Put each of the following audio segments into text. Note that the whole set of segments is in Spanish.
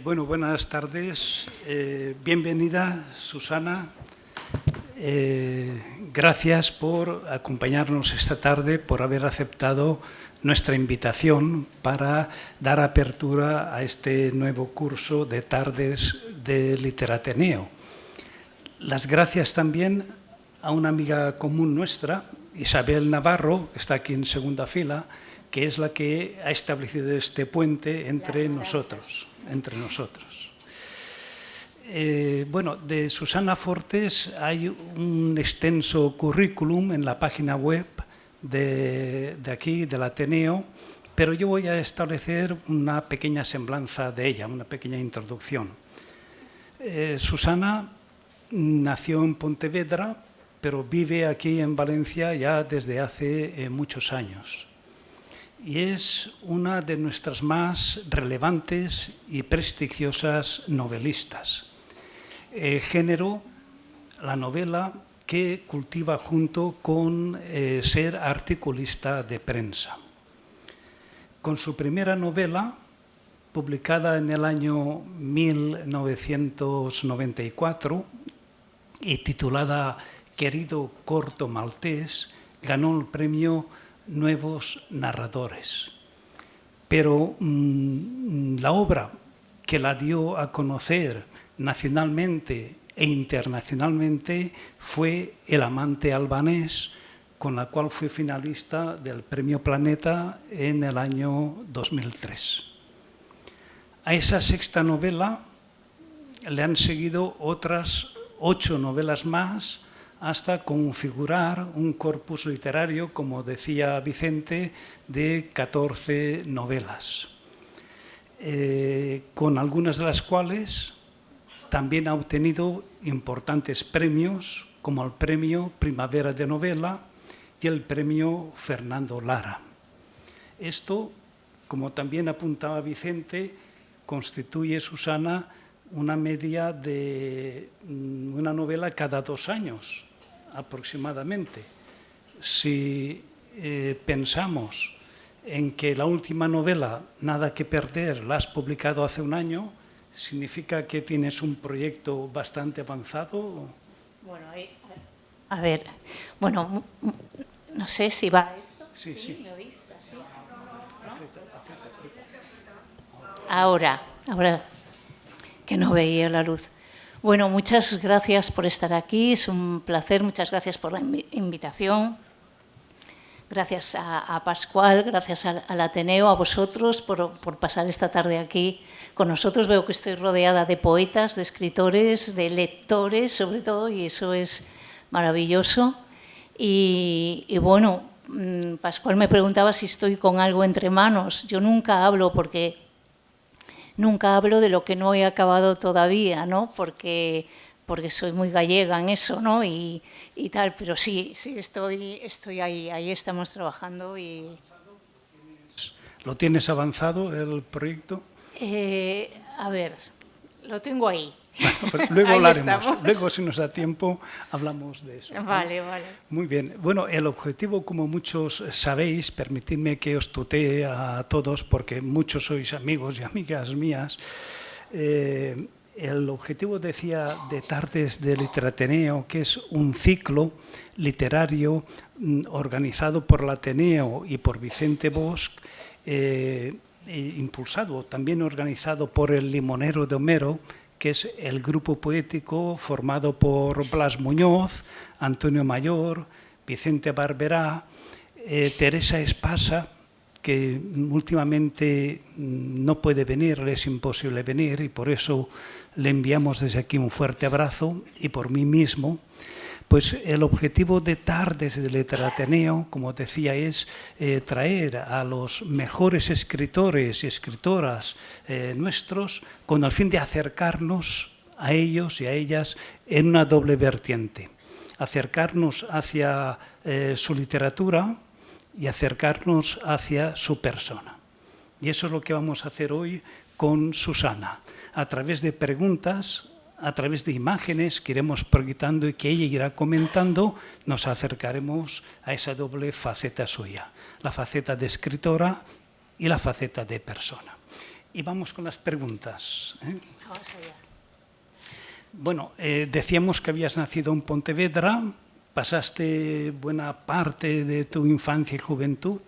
Bueno, buenas tardes. Bienvenida, Susana. Gracias por acompañarnos esta tarde, por haber aceptado nuestra invitación para dar apertura a este nuevo curso de tardes de Literateneo. Las gracias también a una amiga común nuestra, Isabel Navarro, que está aquí en segunda fila, que es la que ha establecido este puente entre nosotros. Bueno, de Susana Fortes hay un extenso currículum en la página web de aquí, del Ateneo, pero yo voy a establecer una pequeña semblanza de ella, una pequeña introducción. Susana nació en Pontevedra, pero vive aquí en Valencia ya desde hace muchos años. Y es una de nuestras más relevantes y prestigiosas novelistas. Género, la novela que cultiva junto con ser articulista de prensa. Con su primera novela, publicada en el año 1994 y titulada Querido corto maltés, ganó el premio Nuevos narradores. Pero la obra que la dio a conocer nacionalmente e internacionalmente fue El amante albanés, con la cual fue finalista del Premio Planeta en el año 2003. A esa sexta novela le han seguido otras 8 novelas más, hasta configurar un corpus literario, como decía Vicente, de 14 novelas, con algunas de las cuales también ha obtenido importantes premios, como el Premio Primavera de Novela y el Premio Fernando Lara. Esto, como también apuntaba Vicente, constituye, Susana, una media de una novela cada 2 años, aproximadamente. Si pensamos en que la última novela, Nada que perder, la has publicado hace un año, ¿significa que tienes un proyecto bastante avanzado? Bueno, a ver, bueno, no sé si va esto. Sí. ¿Me oís así? ¿No? Ahora, que no veía la luz. Bueno, muchas gracias por estar aquí, es un placer, muchas gracias por la invitación. Gracias a Pascual, gracias al Ateneo, a vosotros por pasar esta tarde aquí con nosotros. Veo que estoy rodeada de poetas, de escritores, de lectores sobre todo, y eso es maravilloso. Y bueno, Pascual me preguntaba si estoy con algo entre manos. Yo nunca hablo de lo que no he acabado todavía, ¿no? Porque soy muy gallega en eso, ¿no? Y tal, pero sí, estoy ahí estamos trabajando. ¿Lo tienes avanzado el proyecto? A ver, lo tengo ahí. Bueno, luego hablaremos. Estamos. Luego, si nos da tiempo, hablamos de eso. Vale. Muy bien. Bueno, el objetivo, como muchos sabéis, permitidme que os tutee a todos, porque muchos sois amigos y amigas mías. El objetivo, decía, de Tardes de Literateneo, que es un ciclo literario organizado por el Ateneo y por Vicente Bosch, impulsado, también organizado por el Limonero de Homero, que es el grupo poético formado por Blas Muñoz, Antonio Mayor, Vicente Barberá, Teresa Espasa, que últimamente no puede venir, le es imposible venir, y por eso le enviamos desde aquí un fuerte abrazo, y por mí mismo. Pues el objetivo de Tardes de Literateneo, como decía, es traer a los mejores escritores y escritoras nuestros con el fin de acercarnos a ellos y a ellas en una doble vertiente. Acercarnos hacia su literatura y acercarnos hacia su persona. Y eso es lo que vamos a hacer hoy con Susana, a través de preguntas, a través de imágenes que iremos proyectando y que ella irá comentando, nos acercaremos a esa doble faceta suya, la faceta de escritora y la faceta de persona. y vamos con las preguntas. Vamos allá. Bueno, decíamos que habías nacido en Pontevedra, pasaste buena parte de tu infancia y juventud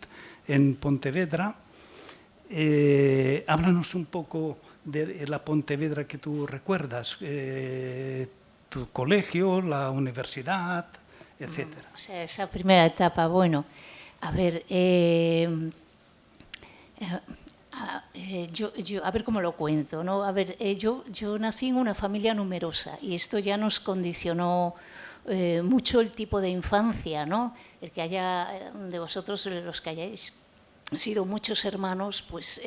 en Pontevedra. Háblanos un poco de la Pontevedra que tú recuerdas, tu colegio, la universidad, etcétera. O sea, esa primera etapa, bueno, a ver, a ver cómo lo cuento, ¿no? A ver, yo nací en una familia numerosa y esto ya nos condicionó mucho el tipo de infancia, ¿no? El que haya, de vosotros, los que hayáis sido muchos hermanos, pues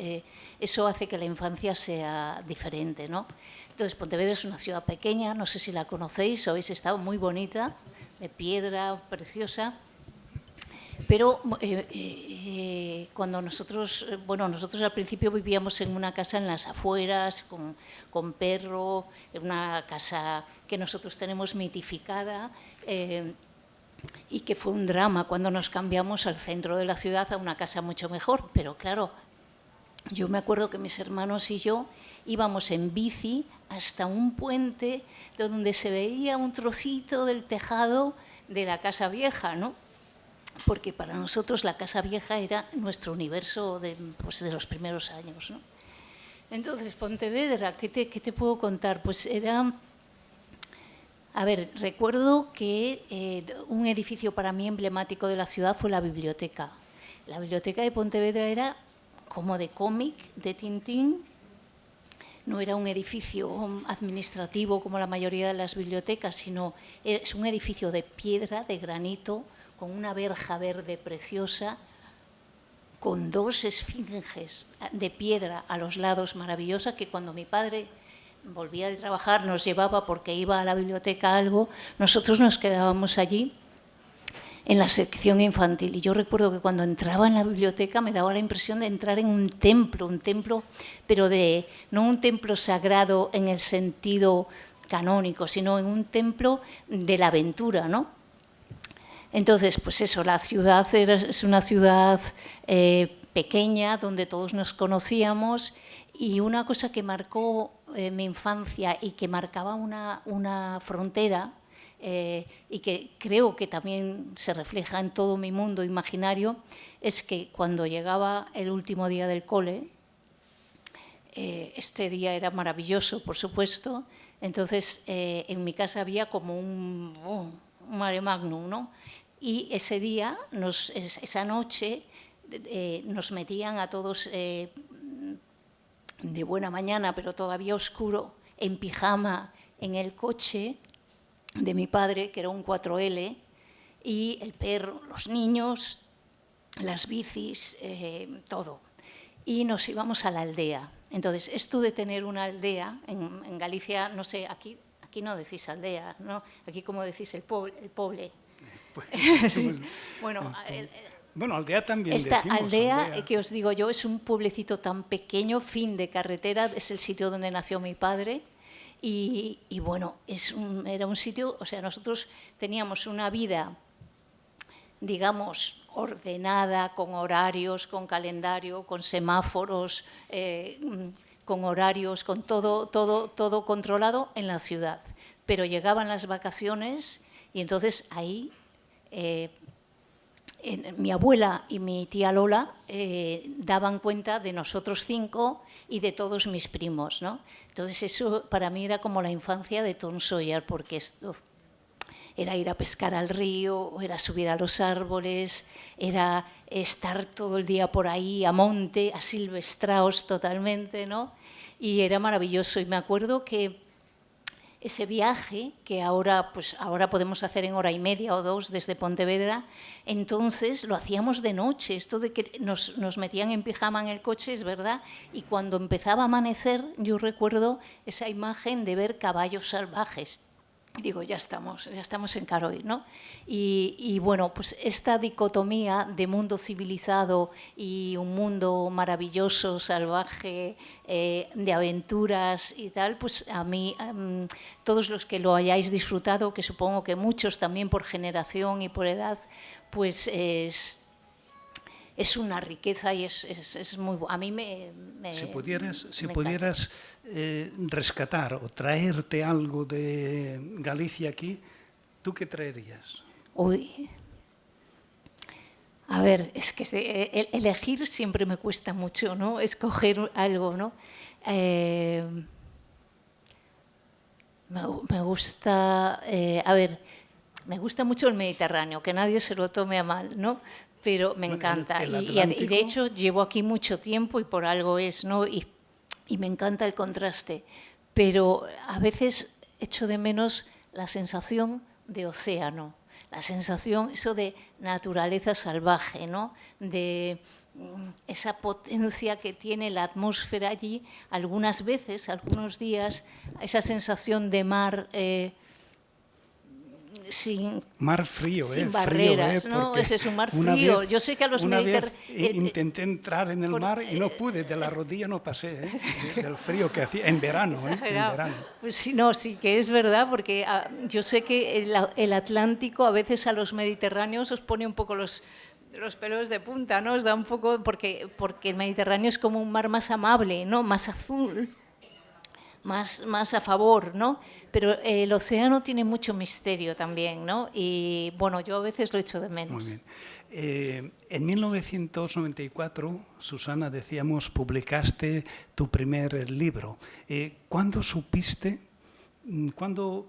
eso hace que la infancia sea diferente, ¿no? Entonces, Pontevedra es una ciudad pequeña, no sé si la conocéis, habéis estado, muy bonita, de piedra, preciosa. Pero cuando nosotros al principio vivíamos en una casa en las afueras, con perro, en una casa que nosotros tenemos mitificada, y que fue un drama cuando nos cambiamos al centro de la ciudad a una casa mucho mejor. Pero claro, yo me acuerdo que mis hermanos y yo íbamos en bici hasta un puente de donde se veía un trocito del tejado de la casa vieja, ¿no? Porque para nosotros la casa vieja era nuestro universo de los primeros años, ¿no? Entonces, Pontevedra, ¿qué te puedo contar? Pues era... A ver, recuerdo que un edificio para mí emblemático de la ciudad fue la biblioteca. La biblioteca de Pontevedra era como de cómic, de Tintín. No era un edificio administrativo como la mayoría de las bibliotecas, sino es un edificio de piedra, de granito, con una verja verde preciosa, con 2 esfinges de piedra a los lados, maravillosa, que cuando mi padre volvía de trabajar nos llevaba porque iba a la biblioteca algo, nosotros nos quedábamos allí en la sección infantil. Y yo recuerdo que cuando entraba en la biblioteca me daba la impresión de entrar en un templo, pero no un templo sagrado en el sentido canónico, sino en un templo de la aventura, ¿no? Entonces, pues eso, la ciudad es una ciudad pequeña donde todos nos conocíamos, y una cosa que marcó mi infancia y que marcaba una frontera, y que creo que también se refleja en todo mi mundo imaginario, es que cuando llegaba el último día del cole, este día era maravilloso, por supuesto, entonces en mi casa había como un mare magnum, ¿no? Y ese día, esa noche, nos metían a todos de buena mañana, pero todavía oscuro, en pijama, en el coche de mi padre, que era un 4L, y el perro, los niños, las bicis, todo. Y nos íbamos a la aldea. Entonces, esto de tener una aldea, en Galicia, no sé, aquí no decís aldea, ¿no? Aquí, como decís, el poble. Sí. Bueno, aldea también esta decimos, aldea que os digo yo es un pueblecito tan pequeño, fin de carretera, es el sitio donde nació mi padre. Y bueno, era un sitio, o sea, nosotros teníamos una vida, digamos, ordenada, con horarios, con calendario, con semáforos, con horarios, con todo controlado en la ciudad. Pero llegaban las vacaciones y entonces ahí mi abuela y mi tía Lola daban cuenta de nosotros 5 y de todos mis primos, ¿no? Entonces eso para mí era como la infancia de Tom Sawyer, porque esto era ir a pescar al río, era subir a los árboles, era estar todo el día por ahí a monte, asilvestraos totalmente, ¿no? Y era maravilloso. Y me acuerdo que ese viaje, que ahora podemos hacer en 1 hora y media o 2 desde Pontevedra, entonces lo hacíamos de noche, esto de que nos metían en pijama en el coche, es verdad, y cuando empezaba a amanecer yo recuerdo esa imagen de ver caballos salvajes. Digo, ya estamos en Caroy, ¿no? Y bueno, pues esta dicotomía de mundo civilizado y un mundo maravilloso, salvaje, de aventuras y tal, pues a mí, todos los que lo hayáis disfrutado, que supongo que muchos también por generación y por edad, pues es una riqueza y es muy... A mí Si pudieras rescatar o traerte algo de Galicia aquí, ¿tú qué traerías? Uy, a ver, es que elegir siempre me cuesta mucho, ¿no? Escoger algo, ¿no? Me gusta, a ver, me gusta mucho el Mediterráneo, que nadie se lo tome a mal, ¿no? Pero me encanta. Y de hecho llevo aquí mucho tiempo y por algo es, ¿no? Y me encanta el contraste. Pero a veces echo de menos la sensación de océano, la sensación, eso de naturaleza salvaje, ¿no? De esa potencia que tiene la atmósfera allí, algunas veces, algunos días, esa sensación de mar sin barreras, frío, ¿no? Ese es un mar frío. Yo sé que a los mediterráneos... intenté entrar en el mar y no pude, de la rodilla no pasé, del frío que hacía, en verano, en verano. Pues sí, no, sí que es verdad, porque yo sé que el Atlántico a veces a los mediterráneos os pone un poco los pelos de punta, ¿no? Os da un poco, porque el Mediterráneo es como un mar más amable, ¿no? Más azul, más a favor, ¿no? Pero el océano tiene mucho misterio también, ¿no? Y bueno, yo a veces lo echo de menos. Muy bien. En 1994, Susana, decíamos, publicaste tu primer libro. ¿Cuándo supiste, cuándo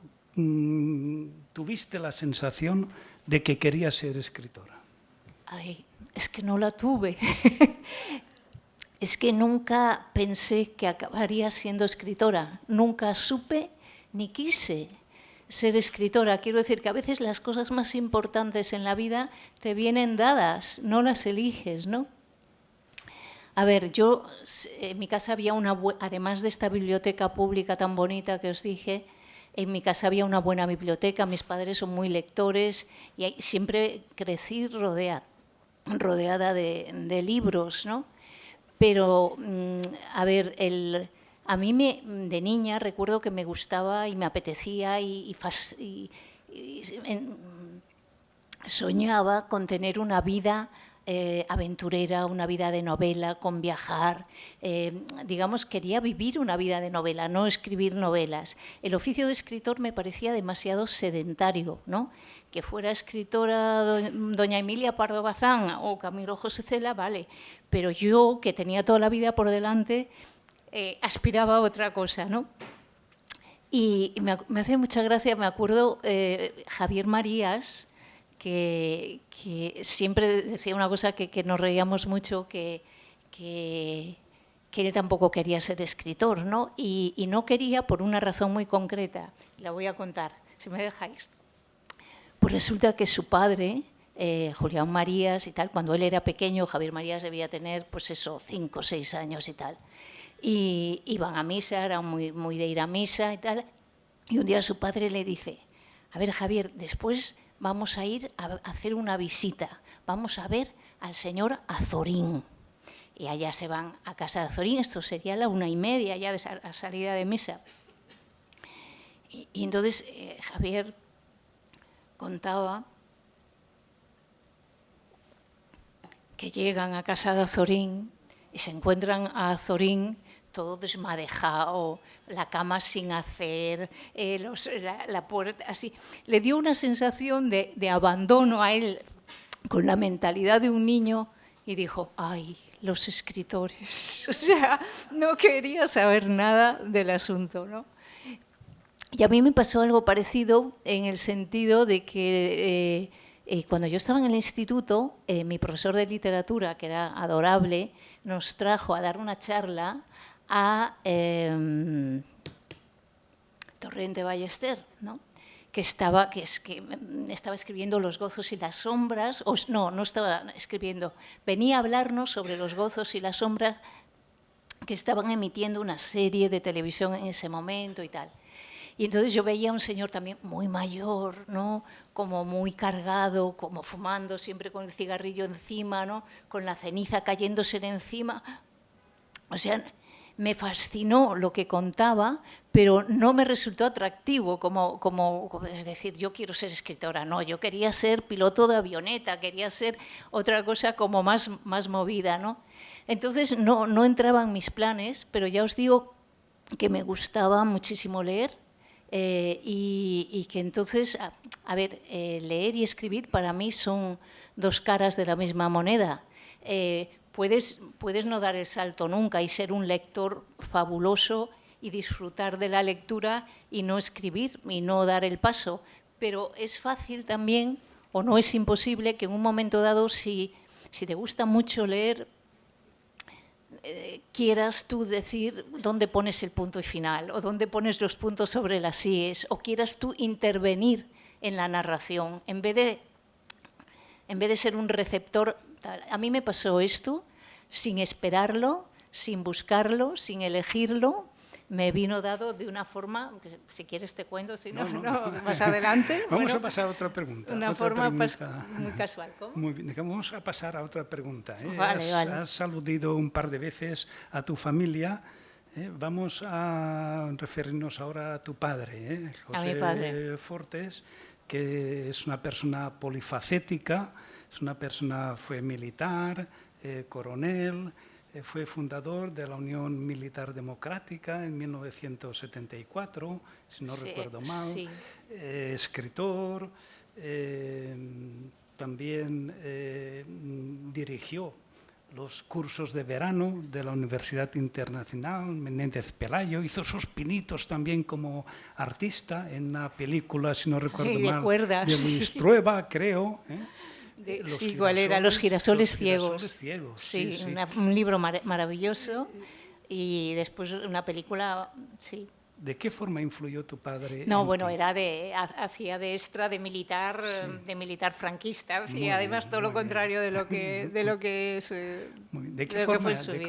tuviste la sensación de que querías ser escritora? Ay, es que no la tuve. Es que nunca pensé que acabaría siendo escritora. Nunca supe ni quise ser escritora. Quiero decir que a veces las cosas más importantes en la vida te vienen dadas, no las eliges, ¿no? A ver, en mi casa había además de esta biblioteca pública tan bonita que os dije, en mi casa había una buena biblioteca, mis padres son muy lectores y siempre crecí rodeada de libros, ¿no? Pero, a ver, a mí de niña recuerdo que me gustaba y me apetecía y soñaba con tener una vida aventurera, una vida de novela, con viajar. Digamos, quería vivir una vida de novela, no escribir novelas. El oficio de escritor me parecía demasiado sedentario, ¿no? Que fuera escritora doña Emilia Pardo Bazán o Camilo José Cela, vale, pero yo, que tenía toda la vida por delante, aspiraba a otra cosa, ¿no? Y me hace mucha gracia, me acuerdo, Javier Marías, que siempre decía una cosa que nos reíamos mucho, que él tampoco quería ser escritor, ¿no? Y no quería por una razón muy concreta, la voy a contar, si me dejáis. Pues resulta que su padre, Julián Marías y tal, cuando él era pequeño, Javier Marías debía tener, pues eso, 5 o 6 años y tal. Y iban a misa, eran muy de ir a misa y tal. Y un día su padre le dice, a ver, Javier, después vamos a ir a hacer una visita, vamos a ver al señor Azorín. Y allá se van a casa de Azorín, esto sería la 1:30 ya de salida de misa. Y entonces Javier contaba que llegan a casa de Azorín y se encuentran a Azorín todo desmadejado, la cama sin hacer, la puerta así. Le dio una sensación de abandono a él, con la mentalidad de un niño, y dijo, ¡ay, los escritores! O sea, no quería saber nada del asunto, ¿no? Y a mí me pasó algo parecido en el sentido de que cuando yo estaba en el instituto, mi profesor de literatura, que era adorable, nos trajo a dar una charla a Torrente Ballester, ¿no? que estaba escribiendo Los gozos y las sombras, no estaba escribiendo, venía a hablarnos sobre los gozos y las sombras que estaban emitiendo una serie de televisión en ese momento y tal. Y entonces yo veía a un señor también muy mayor, ¿no? Como muy cargado, como fumando, siempre con el cigarrillo encima, ¿no? Con la ceniza cayéndosele encima. O sea, me fascinó lo que contaba, pero no me resultó atractivo, es decir, yo quiero ser escritora, no, yo quería ser piloto de avioneta, quería ser otra cosa como más movida, ¿no? Entonces no entraba en mis planes, pero ya os digo que me gustaba muchísimo leer y que entonces, a ver, leer y escribir para mí son dos caras de la misma moneda. Puedes no dar el salto nunca y ser un lector fabuloso y disfrutar de la lectura y no escribir y no dar el paso. Pero es fácil también, o no es imposible, que en un momento dado, si te gusta mucho leer, quieras tú decir dónde pones el punto y final, o dónde pones los puntos sobre las íes, o quieras tú intervenir en la narración, en vez de ser un receptor. A mí me pasó esto sin esperarlo, sin buscarlo, sin elegirlo. Me vino dado de una forma, si quieres te cuento, si no, más adelante. Vamos a pasar a otra pregunta. Una forma muy casual. ¿Cómo? Muy bien, vamos a pasar a otra pregunta. Vale. Has aludido un par de veces a tu familia. Vamos a referirnos ahora a tu padre, José a mi padre. Fortes, que es una persona polifacética, fue militar, coronel, fue fundador de la Unión Militar Democrática en 1974, si no recuerdo mal, sí. Escritor, también dirigió los cursos de verano de la Universidad Internacional Menéndez Pelayo, hizo sus pinitos también como artista en una película, si no recuerdo mal, de Luis Trueba, creo. Sí, ¿cuál era? Los girasoles ciegos. Sí. Un libro maravilloso y después una película, sí. ¿De qué forma influyó tu padre? No, bueno, hacía de extra, de militar franquista, hacía además todo lo contrario de lo que es. ¿De qué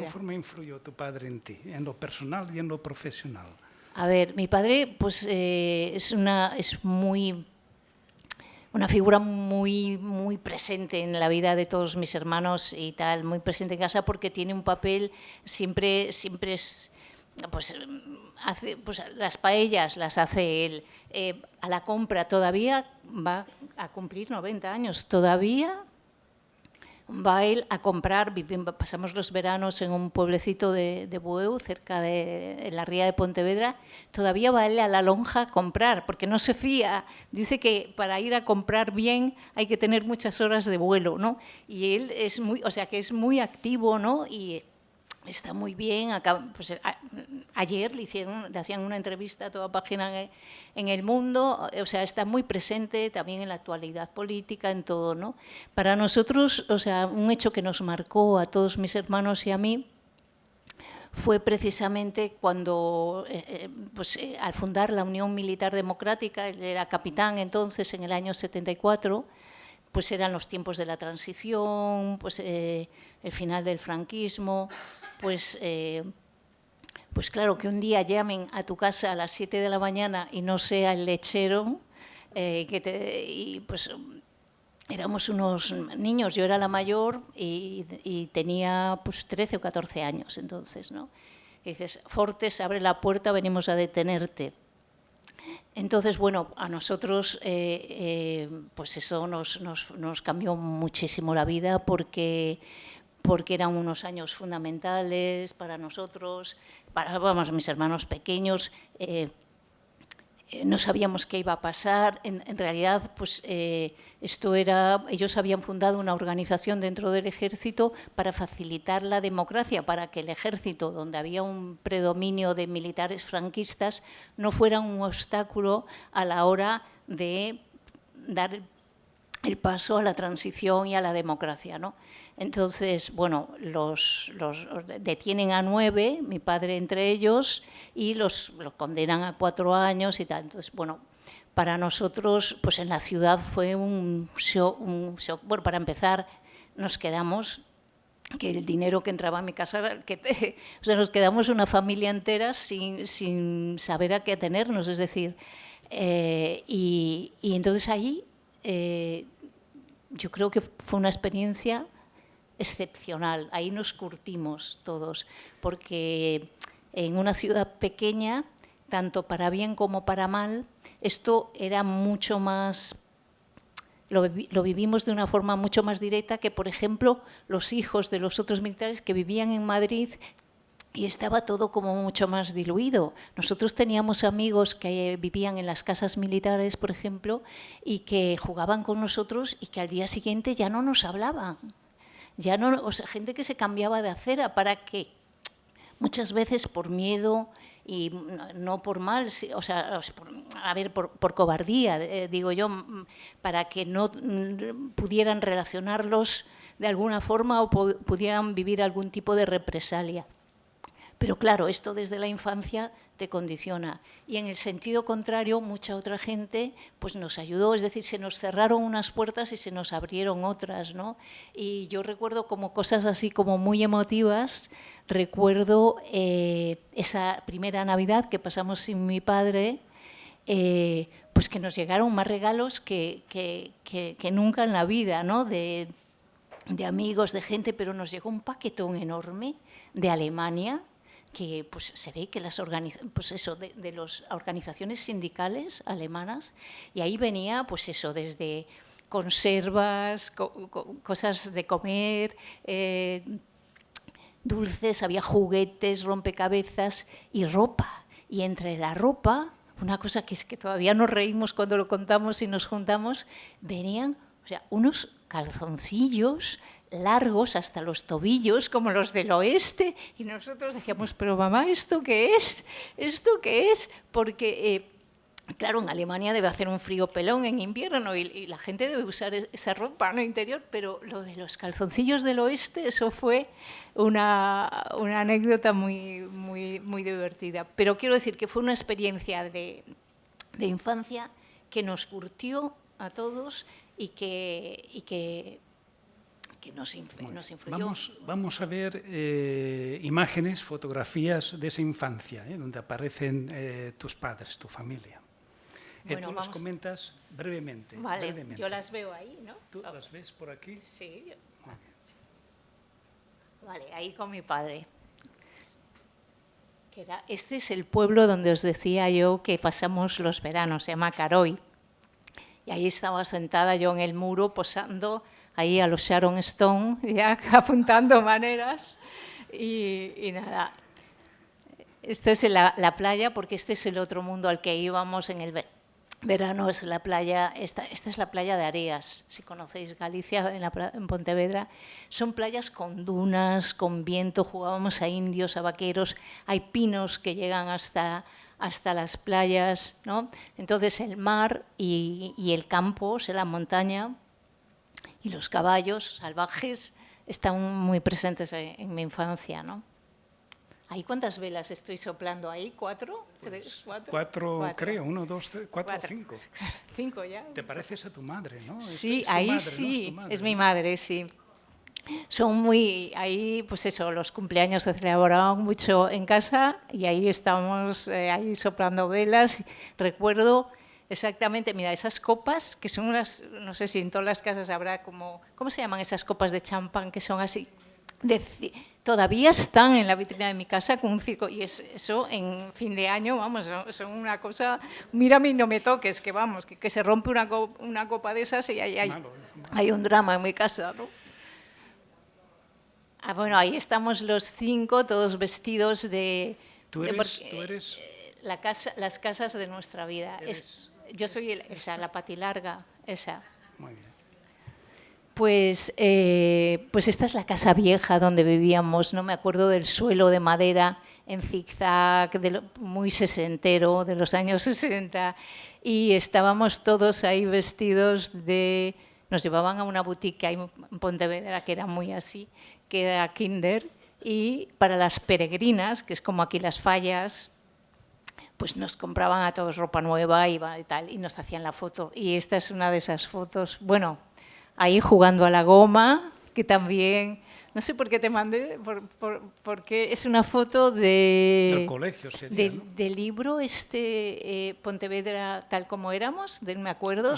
forma influyó tu padre en ti, en lo personal y en lo profesional? A ver, mi padre, pues es una figura muy presente en la vida de todos mis hermanos y tal, muy presente en casa porque tiene un papel siempre es, pues las paellas las hace él, a la compra todavía va a cumplir 90 años, todavía va él a comprar, pasamos los veranos en un pueblecito de Bueu, cerca de la ría de Pontevedra, todavía va él a la lonja a comprar, porque no se fía, dice que para ir a comprar bien hay que tener muchas horas de vuelo, ¿no? Y él es que es muy activo, ¿no? Y está muy bien. Ayer le hacían una entrevista a toda página en El Mundo, o sea, está muy presente también en la actualidad política, en todo, ¿no? Para nosotros, o sea, un hecho que nos marcó a todos mis hermanos y a mí fue precisamente cuando, al fundar la Unión Militar Democrática, él era capitán entonces, en el año 74, pues eran los tiempos de la transición, pues el final del franquismo, pues claro, que un día llamen a tu casa a las 7 de la mañana y no sea el lechero, pues éramos unos niños, yo era la mayor y tenía pues 13 o 14 años entonces, ¿no? Y dices, Fortes, abre la puerta, venimos a detenerte. Entonces, bueno, a nosotros pues eso nos cambió muchísimo la vida porque eran unos años fundamentales para nosotros, mis hermanos pequeños. No sabíamos qué iba a pasar. En realidad, pues ellos habían fundado una organización dentro del ejército para facilitar la democracia, para que el ejército, donde había un predominio de militares franquistas, no fuera un obstáculo a la hora de dar el paso a la transición y a la democracia, ¿no? Entonces, bueno, los detienen a 9, mi padre entre ellos, y los condenan a 4 años y tal. Entonces, bueno, para nosotros, pues en la ciudad fue un shock. Bueno, para empezar, nos quedamos, que el dinero que entraba a mi casa, o sea, nos quedamos una familia entera sin saber a qué atenernos, es decir, y entonces ahí yo creo que fue una experiencia excepcional. Ahí nos curtimos todos, porque en una ciudad pequeña, tanto para bien como para mal, esto era mucho más, lo vivimos de una forma mucho más directa que, por ejemplo, los hijos de los otros militares que vivían en Madrid y estaba todo como mucho más diluido. Nosotros teníamos amigos que vivían en las casas militares, por ejemplo, y que jugaban con nosotros y que al día siguiente ya no nos hablaban. Ya no, o sea, gente que se cambiaba de acera para que muchas veces por miedo y no por mal, o sea, por cobardía, digo yo, para que no pudieran relacionarlos de alguna forma o pudieran vivir algún tipo de represalia. Pero claro, esto desde la infancia te condiciona. Y en el sentido contrario, mucha otra gente pues nos ayudó, es decir, se nos cerraron unas puertas y se nos abrieron otras, ¿no? Y yo recuerdo como cosas así como muy emotivas, recuerdo esa primera Navidad que pasamos sin mi padre, pues que nos llegaron más regalos que nunca en la vida, ¿no? De amigos, de gente, pero nos llegó un paquetón enorme de Alemania, que pues se ve que las de las organizaciones sindicales alemanas, y ahí venía pues eso, desde conservas, cosas de comer, dulces, había juguetes, rompecabezas y ropa. Y entre la ropa, una cosa que es que todavía nos reímos cuando lo contamos y nos juntamos, venían, o sea, unos calzoncillos largos hasta los tobillos, como los del oeste, y nosotros decíamos, pero mamá, ¿esto qué es? ¿Esto qué es? Porque, claro, en Alemania debe hacer un frío pelón en invierno y la gente debe usar esa ropa, ¿no?, interior, pero lo de los calzoncillos del oeste, eso fue una anécdota muy, muy, muy divertida. Pero quiero decir que fue una experiencia de infancia que nos curtió a todos y que nos influyó. Vamos a ver imágenes, fotografías de esa infancia, donde aparecen tus padres, tu familia. Bueno, tú las comentas brevemente. Vale, brevemente. yo las veo ahí, ¿no? ¿Tú las ves por aquí? Sí. Vale, ahí con mi padre. Este es el pueblo donde os decía yo que pasamos los veranos, se llama Caroy. Y ahí estaba sentada yo en el muro posando ahí a los Sharon Stone, ya apuntando maneras y nada. Esto es la playa, porque este es el otro mundo al que íbamos en el verano, es la playa, esta es la playa de Areas, si conocéis Galicia, en Pontevedra. Son playas con dunas, con viento, jugábamos a indios, a vaqueros, hay pinos que llegan hasta las playas, ¿no? Entonces el mar y el campo, o sea, la montaña, y los caballos salvajes están muy presentes en mi infancia, ¿no? ¿Ahí cuántas velas estoy soplando ahí? ¿4? ¿3? ¿4? Cuatro, creo. 1, 2, 3, 4, 5. 5 ya. Te pareces a tu madre, ¿no? Sí, es tu ahí madre, sí. ¿no? Es mi madre, sí. Son muy... Ahí, pues eso, los cumpleaños se celebraban mucho en casa y ahí estamos ahí soplando velas. Recuerdo exactamente, mira, esas copas, que son unas... No sé si en todas las casas habrá como... ¿Cómo se llaman esas copas de champán que son así? Todavía están en la vitrina de mi casa con un circo, y eso en fin de año, vamos, son una cosa, mírame y no me toques, que vamos, que se rompe una copa de esas y hay un drama en mi casa, ¿no? Bueno, ahí estamos los 5, todos vestidos de... ¿Tú eres? Las casas de nuestra vida. Yo soy la patilarga, esa. Muy bien. Pues esta es la casa vieja donde vivíamos, no me acuerdo del suelo de madera en zigzag, muy sesentero, de los años 60, y estábamos todos ahí vestidos de... Nos llevaban a una boutique en Pontevedra que era muy así, que era Kinder, y para las peregrinas, que es como aquí las fallas, pues nos compraban a todos ropa nueva y tal, y nos hacían la foto. Y esta es una de esas fotos, bueno... Ahí jugando a la goma, que también, no sé por qué te mandé, porque es una foto del colegio sería, ¿no? del libro Pontevedra tal como éramos, me acuerdo.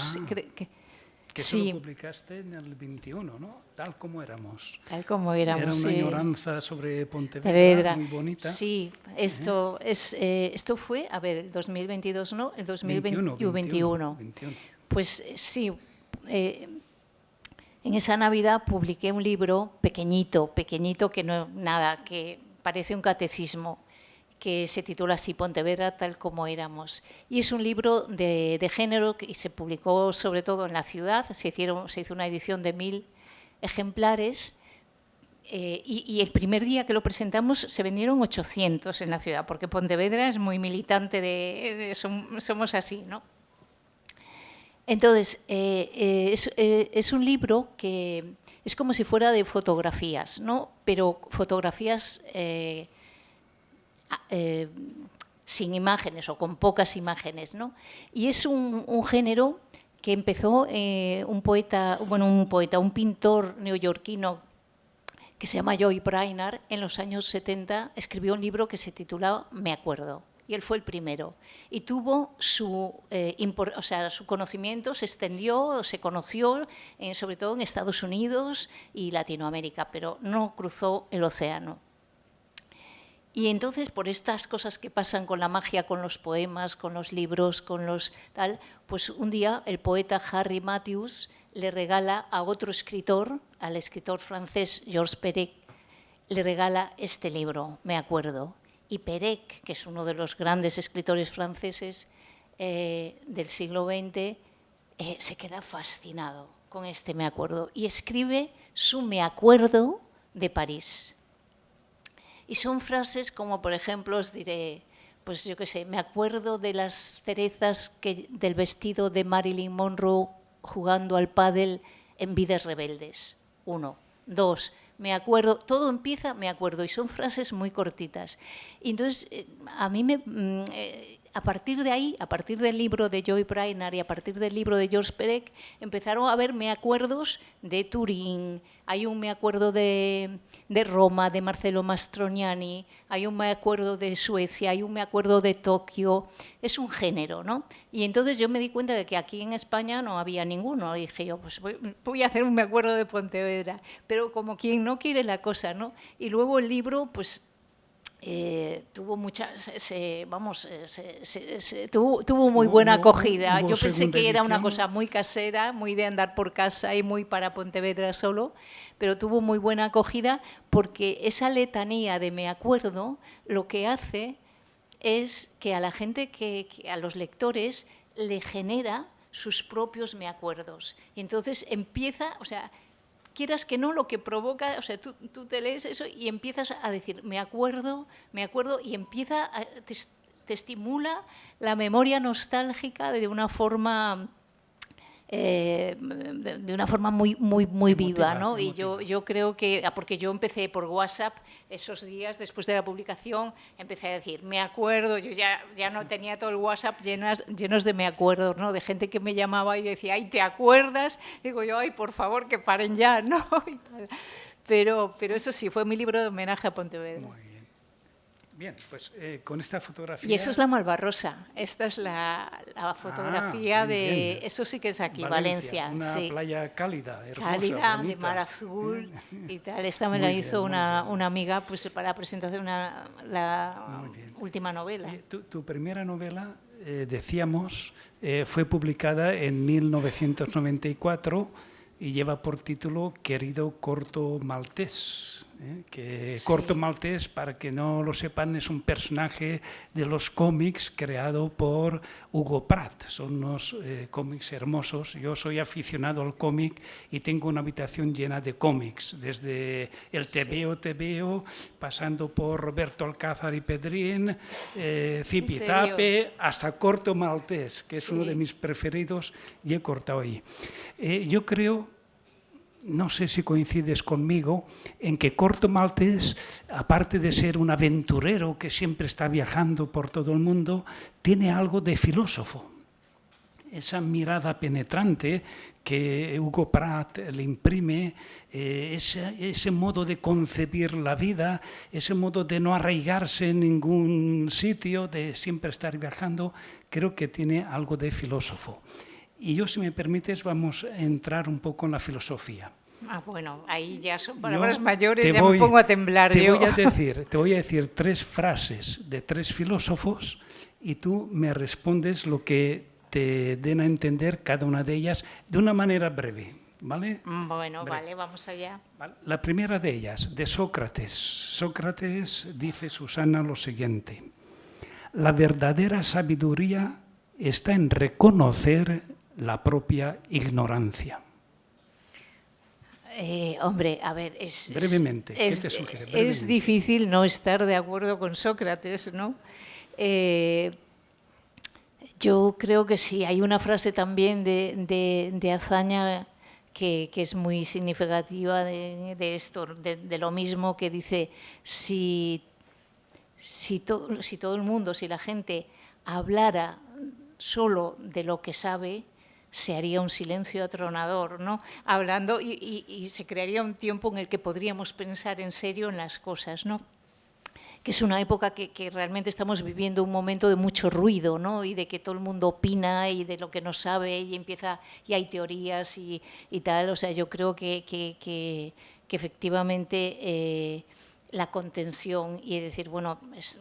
que eso lo publicaste en el 21, ¿no? Tal como éramos. Tal como éramos, Era una sí. añoranza sobre Pontevedra, muy bonita. Sí, esto fue, a ver, el 2022, ¿no? El 2021. Pues sí, en esa Navidad publiqué un libro pequeñito, que no nada, que parece un catecismo, que se titula así, Pontevedra tal como éramos. Y es un libro de género y se publicó sobre todo en la ciudad, se hizo una edición de 1000 ejemplares y el primer día que lo presentamos se vendieron 800 en la ciudad, porque Pontevedra es muy militante, somos así, ¿no? Entonces, es un libro que es como si fuera de fotografías, ¿no? Pero fotografías sin imágenes o con pocas imágenes, ¿no? Y es un género que empezó un pintor neoyorquino que se llama Joy Brainard, en los años 70 escribió un libro que se titulaba Me acuerdo. Y él fue el primero. Y tuvo su conocimiento, se extendió, se conoció, sobre todo en Estados Unidos y Latinoamérica, pero no cruzó el océano. Y entonces, por estas cosas que pasan con la magia, con los poemas, con los libros, con los tal, pues un día el poeta Harry Matthews le regala a otro escritor, al escritor francés Georges Perec, le regala este libro, Me acuerdo. Y Perec, que es uno de los grandes escritores franceses del siglo XX, se queda fascinado con este Me acuerdo y escribe su Me acuerdo de París. Y son frases como, por ejemplo, os diré, pues yo qué sé, me acuerdo de las cerezas del vestido de Marilyn Monroe jugando al pádel en Vides Rebeldes. 1. 2. Me acuerdo, todo empieza, me acuerdo, y son frases muy cortitas. Y entonces, a mí a partir de ahí, a partir del libro de Joy Brainard y a partir del libro de Georges Perec, empezaron a haber me acuerdos de Turín, hay un me acuerdo de Roma, de Marcello Mastroianni, hay un me acuerdo de Suecia, hay un me acuerdo de Tokio, es un género, ¿no? Y entonces yo me di cuenta de que aquí en España no había ninguno, y dije yo, pues voy a hacer un me acuerdo de Pontevedra, pero como quien no quiere la cosa, ¿no? Y luego el libro, pues tuvo tuvo muy buena acogida. Yo pensé que era una cosa muy casera, muy de andar por casa y muy para Pontevedra solo, pero tuvo muy buena acogida porque esa letanía de me acuerdo lo que hace es que a la gente, a los lectores, le genera sus propios me acuerdos. Y entonces empieza, o sea, quieras que no, lo que provoca, o sea, tú te lees eso y empiezas a decir, me acuerdo, y empieza, te estimula la memoria nostálgica de una forma muy viva, ¿no? Y yo creo que, porque yo empecé por WhatsApp esos días, después de la publicación, empecé a decir, me acuerdo, yo ya no tenía todo el WhatsApp llenos de me acuerdo, ¿no? De gente que me llamaba y decía, ay, ¿te acuerdas? Digo yo, ay, por favor, que paren ya, ¿no? Pero eso sí, fue mi libro de homenaje a Pontevedra. Muy bien. Bien, pues con esta fotografía... Y eso es la Malvarrosa, esta es la fotografía de... Eso sí que es aquí, Valencia. Una playa cálida, hermosa, cálida, bonita. De mar azul y tal. Esta me la hizo una amiga pues, para la presentación de la última novela. Tu primera novela, decíamos, fue publicada en 1994 y lleva por título Querido Corto Maltés. Que Corto Maltés, para que no lo sepan, es un personaje de los cómics creado por Hugo Pratt. Son unos cómics hermosos. Yo soy aficionado al cómic y tengo una habitación llena de cómics, desde el Te veo, pasando por Roberto Alcázar y Pedrín, Zipizape, hasta Corto Maltés, que es uno de mis preferidos, y he cortado ahí. Yo creo, no sé si coincides conmigo, en que Corto Maltés, aparte de ser un aventurero que siempre está viajando por todo el mundo, tiene algo de filósofo. Esa mirada penetrante que Hugo Pratt le imprime, ese modo de concebir la vida, ese modo de no arraigarse en ningún sitio, de siempre estar viajando, creo que tiene algo de filósofo. Y yo, si me permites, vamos a entrar un poco en la filosofía. Ah, bueno, ahí ya son Yo palabras mayores, te ya me pongo a temblar te yo. te voy a decir 3 frases de 3 filósofos y tú me respondes lo que te den a entender cada una de ellas de una manera breve, ¿vale? Bueno, Breve. vale, vamos allá. La primera de ellas, de Sócrates. Sócrates dice, Susana, lo siguiente: la verdadera sabiduría está en reconocer la propia ignorancia. Hombre, a ver, Brevemente, ¿qué te sugiere? Brevemente. Es difícil no estar de acuerdo con Sócrates, ¿no? Yo creo que sí, hay una frase también de Azaña que es muy significativa de esto, de lo mismo, que dice, si todo el mundo, si la gente hablara solo de lo que sabe, se haría un silencio atronador, ¿no? Hablando y se crearía un tiempo en el que podríamos pensar en serio en las cosas, ¿no? Que es una época que realmente estamos viviendo un momento de mucho ruido, ¿no? Y de que todo el mundo opina y de lo que no sabe y hay teorías y tal. O sea, yo creo que efectivamente la contención y decir, bueno,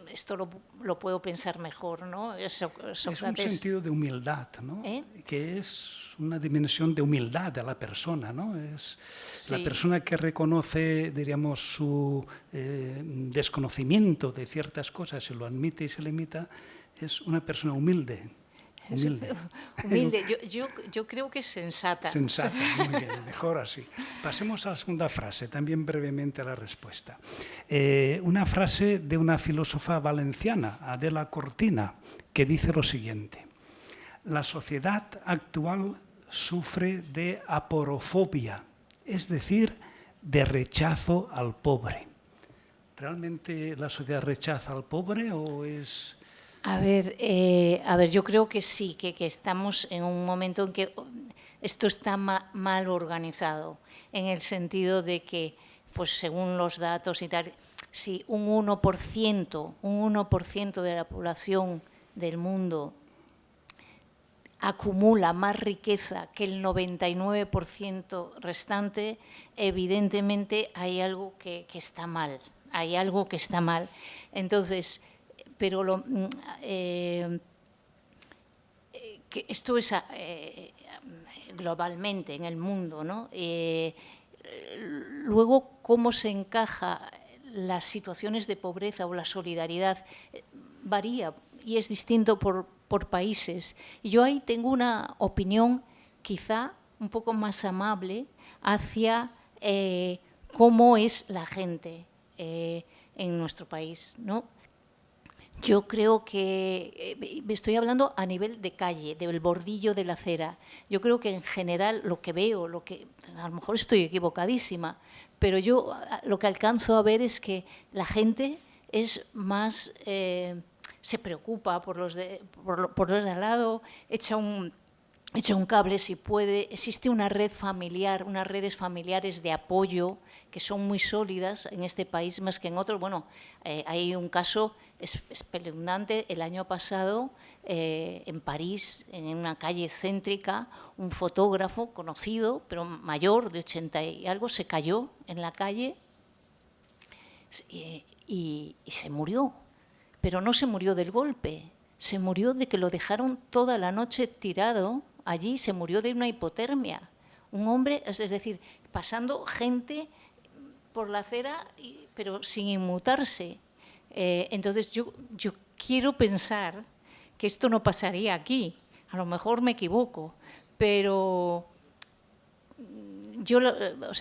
esto lo puedo pensar mejor, ¿no? Es un sentido de humildad, ¿no? Que es una dimensión de humildad de la persona, ¿no? Es sí. La persona que reconoce, diríamos, su desconocimiento de ciertas cosas y lo admite y se limita, es una persona humilde. Humilde. Yo creo que es sensata. Sensata, muy bien, mejor así. Pasemos a la segunda frase, también brevemente a la respuesta. Una frase de una filósofa valenciana, Adela Cortina, que dice lo siguiente: la sociedad actual sufre de aporofobia, es decir, de rechazo al pobre. ¿Realmente la sociedad rechaza al pobre o es...? A ver, yo creo que sí, que estamos en un momento en que esto está mal organizado, en el sentido de que, pues según los datos y tal, si un 1% de la población del mundo acumula más riqueza que el 99% restante, evidentemente hay algo que está mal, Entonces, pero que esto es globalmente en el mundo, ¿no? Luego, cómo se encaja las situaciones de pobreza o la solidaridad varía y es distinto por países. Y yo ahí tengo una opinión quizá un poco más amable hacia cómo es la gente en nuestro país, ¿no? Yo creo que, estoy hablando a nivel de calle, del bordillo de la acera. Yo creo que en general lo que veo, a lo mejor estoy equivocadísima, pero yo lo que alcanzo a ver es que la gente es más, se preocupa por los de al lado, echa un cable si puede. Existe una red familiar, unas redes familiares de apoyo que son muy sólidas en este país más que en otros. Bueno, hay un caso espeluznante el año pasado en París, en una calle céntrica, un fotógrafo conocido, pero mayor, de 80 y algo, se cayó en la calle y se murió. Pero no se murió del golpe, se murió de que lo dejaron toda la noche tirado allí, se murió de una hipotermia. Un hombre, es decir, pasando gente por la acera, pero sin inmutarse. Entonces yo quiero pensar que esto no pasaría aquí. A lo mejor me equivoco, pero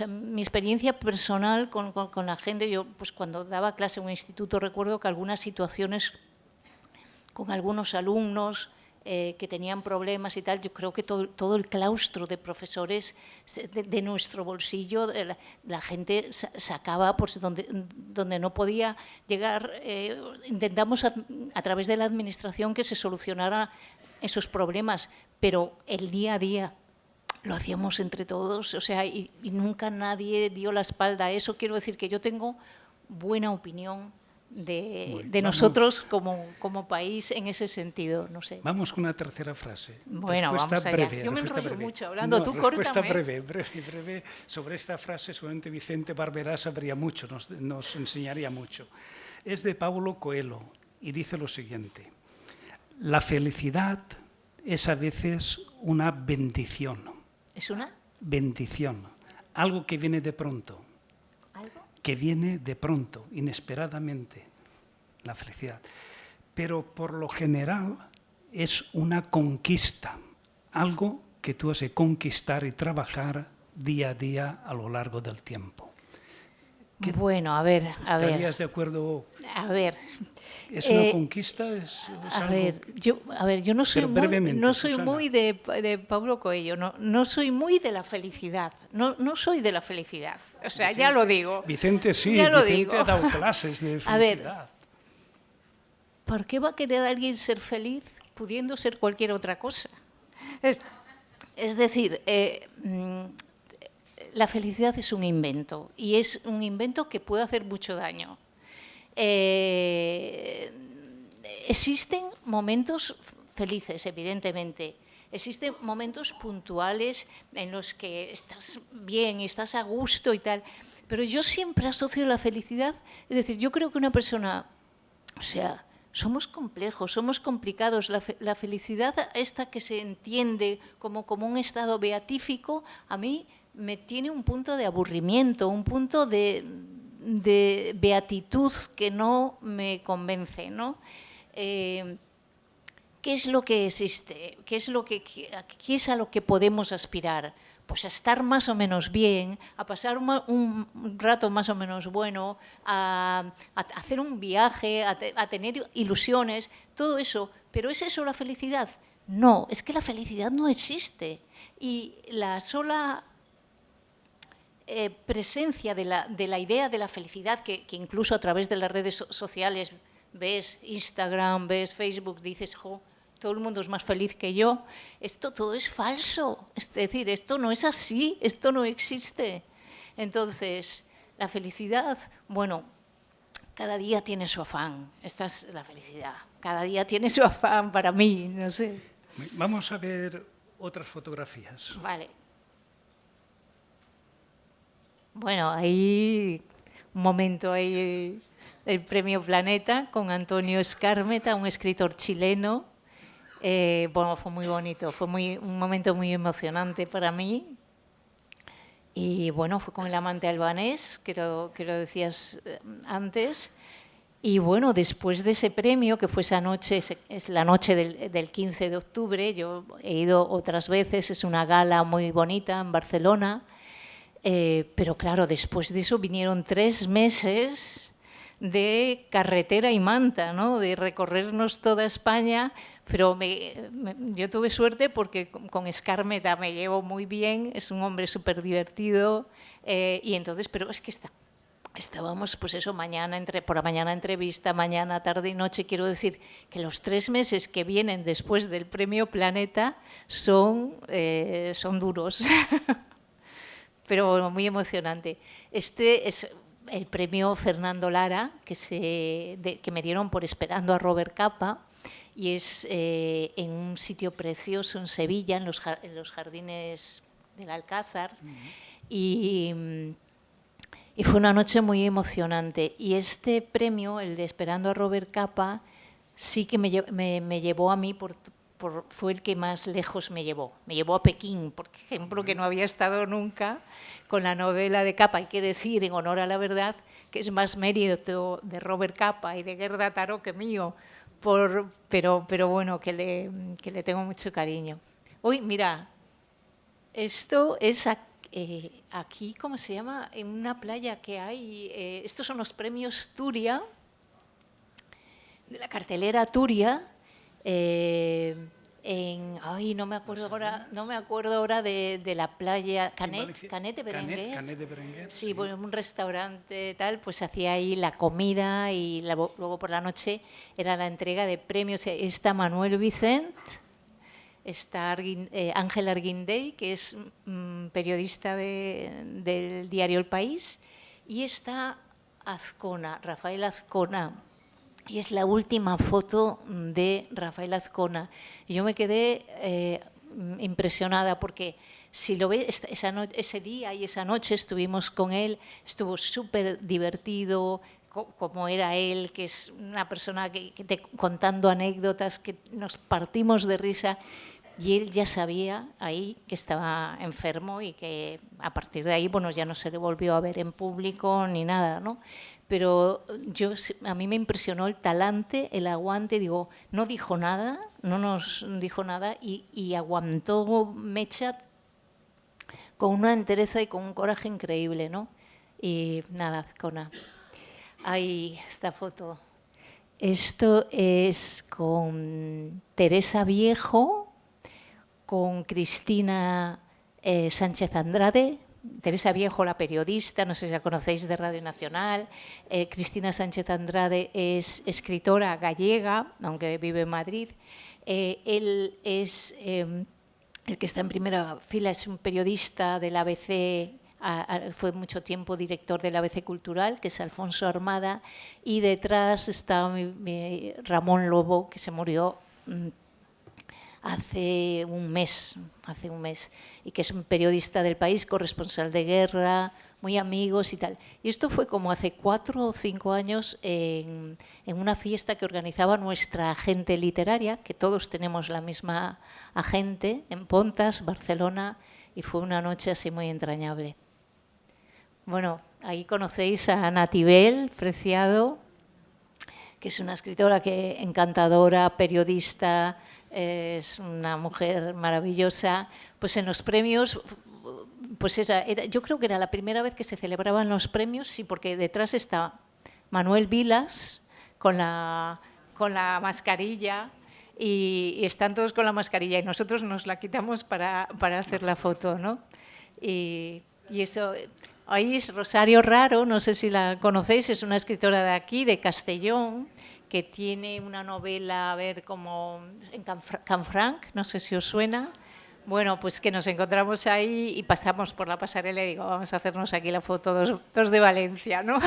mi experiencia personal con la gente, yo pues cuando daba clase en un instituto recuerdo que algunas situaciones con algunos alumnos que tenían problemas y tal, yo creo que todo el claustro de profesores de nuestro bolsillo, la gente sacaba pues, donde no podía llegar. Intentamos a través de la administración que se solucionaran esos problemas, pero el día a día lo hacíamos entre todos, o sea, y nunca nadie dio la espalda a eso. Quiero decir que yo tengo buena opinión de nosotros como país en ese sentido, no sé. Vamos con una tercera frase. Bueno, respuesta vamos allá. breve, Yo me respuesta enrollo breve. mucho hablando, tú respuesta córtame. breve. Sobre esta frase seguramente Vicente Barberá sabría mucho, nos enseñaría mucho. Es de Paulo Coelho y dice lo siguiente: la felicidad es a veces una bendición. ¿Es una? Bendición, algo que viene de pronto. ¿Algo? Que viene de pronto, inesperadamente, la felicidad. Pero por lo general es una conquista, algo que tú has de conquistar y trabajar día a día a lo largo del tiempo. Bueno, a ver. ¿Estarías de acuerdo? A ver. ¿Es una conquista? ¿Es A ver, yo no soy muy de Paulo Coelho, no soy muy de la felicidad, no soy de la felicidad, o sea, Vicente, ya lo digo. Vicente sí, ya lo Vicente digo. ha dado clases de felicidad. A ver, ¿por qué va a querer alguien ser feliz pudiendo ser cualquier otra cosa? Es decir, la felicidad es un invento, y es un invento que puede hacer mucho daño. Existen momentos felices, evidentemente. Existen momentos puntuales en los que estás bien y estás a gusto y tal. Pero yo siempre asocio la felicidad, es decir, yo creo que una persona, o sea, somos complejos, somos complicados. La felicidad esta que se entiende como un estado beatífico, a mí me tiene un punto de aburrimiento, un punto de beatitud que no me convence, ¿no? ¿Qué es lo que existe? ¿Qué es a lo que podemos aspirar? Pues a estar más o menos bien, a pasar un rato más o menos bueno, a hacer un viaje, a tener ilusiones, todo eso. ¿Pero es eso la felicidad? No, es que la felicidad no existe. Y la sola presencia de la idea de la felicidad, que incluso a través de las redes sociales ves Instagram, ves Facebook, dices, jo, todo el mundo es más feliz que yo. Esto todo es falso, es decir, esto no es así, esto no existe. Entonces, la felicidad, bueno, cada día tiene su afán, esta es la felicidad, cada día tiene su afán para mí, no sé. Vamos a ver otras fotografías. Vale. Bueno, ahí un momento ahí el Premio Planeta con Antonio Skármeta, un escritor chileno. Bueno, fue muy bonito, fue un momento muy emocionante para mí. Y bueno, fue con el amante albanés, que lo decías antes. Y bueno, después de ese premio, que fue esa noche, es la noche del 15 de octubre, yo he ido otras veces, es una gala muy bonita en Barcelona. Pero claro, después de eso vinieron 3 meses de carretera y manta, ¿no? De recorrernos toda España, pero yo tuve suerte porque con Skármeta me llevo muy bien, es un hombre súper divertido, y entonces, pero es que estábamos, pues eso, por la mañana entrevista, mañana, tarde y noche. Quiero decir que los 3 meses que vienen después del Premio Planeta son duros. Pero muy emocionante. Este es el premio Fernando Lara, que me dieron por Esperando a Robert Capa, y es en un sitio precioso en Sevilla, en los jardines del Alcázar, y fue una noche muy emocionante. Y este premio, el de Esperando a Robert Capa, sí que me llevó a mí fue el que más lejos me llevó. Me llevó a Pekín, por ejemplo, que no había estado nunca, con la novela de Capa. Hay que decir, en honor a la verdad, que es más mérito de Robert Capa y de Gerda Taro que mío, pero bueno, que le tengo mucho cariño. Uy, mira, esto es aquí, ¿cómo se llama? En una playa que hay, estos son los premios Turia, de la cartelera Turia. No me acuerdo ahora de la playa Canet de Berenguer. Canet de Berenguer. Sí, bueno, un restaurante tal, pues hacía ahí la comida y luego por la noche era la entrega de premios. Está Manuel Vicent, está Ángel Arguindey, que es periodista del diario El País, y está Azcona, Rafael Azcona. Y es la última foto de Rafael Azcona. Y yo me quedé impresionada porque si lo ves, ese día y esa noche estuvimos con él, estuvo súper divertido, como era él, que es una persona que contando anécdotas, que nos partimos de risa. Y él ya sabía ahí que estaba enfermo y que a partir de ahí, bueno, ya no se le volvió a ver en público ni nada, ¿no? Pero a mí me impresionó el talante, el aguante, digo, no dijo nada, no nos dijo nada y aguantó mecha con una entereza y con un coraje increíble, ¿no? Y nada, Azcona. Ahí esta foto. Esto es con Teresa Viejo, con Cristina Sánchez Andrade, Teresa Viejo, la periodista, no sé si la conocéis, de Radio Nacional. Cristina Sánchez Andrade es escritora gallega, aunque vive en Madrid. Él es, el que está en primera fila, es un periodista del ABC, fue mucho tiempo director del ABC Cultural, que es Alfonso Armada, y detrás está Ramón Lobo, que se murió hace un mes, y que es un periodista del País, corresponsal de guerra, muy amigos y tal. Y esto fue como hace 4 o 5 años en una fiesta que organizaba nuestra agente literaria, que todos tenemos la misma agente, en Pontas, Barcelona, y fue una noche así muy entrañable. Bueno, ahí conocéis a Natibel Preciado, que es una escritora encantadora, periodista, es una mujer maravillosa. Pues en los premios, pues yo creo que era la primera vez que se celebraban los premios, sí, porque detrás está Manuel Vilas con la mascarilla y están todos con la mascarilla y nosotros nos la quitamos para hacer la foto, ¿no? Y eso, ahí es Rosario Raro, no sé si la conocéis, es una escritora de aquí, de Castellón, que tiene una novela, a ver, como en Canfranc, no sé si os suena. Bueno, pues que nos encontramos ahí y pasamos por la pasarela y digo, vamos a hacernos aquí la foto dos de Valencia, ¿no?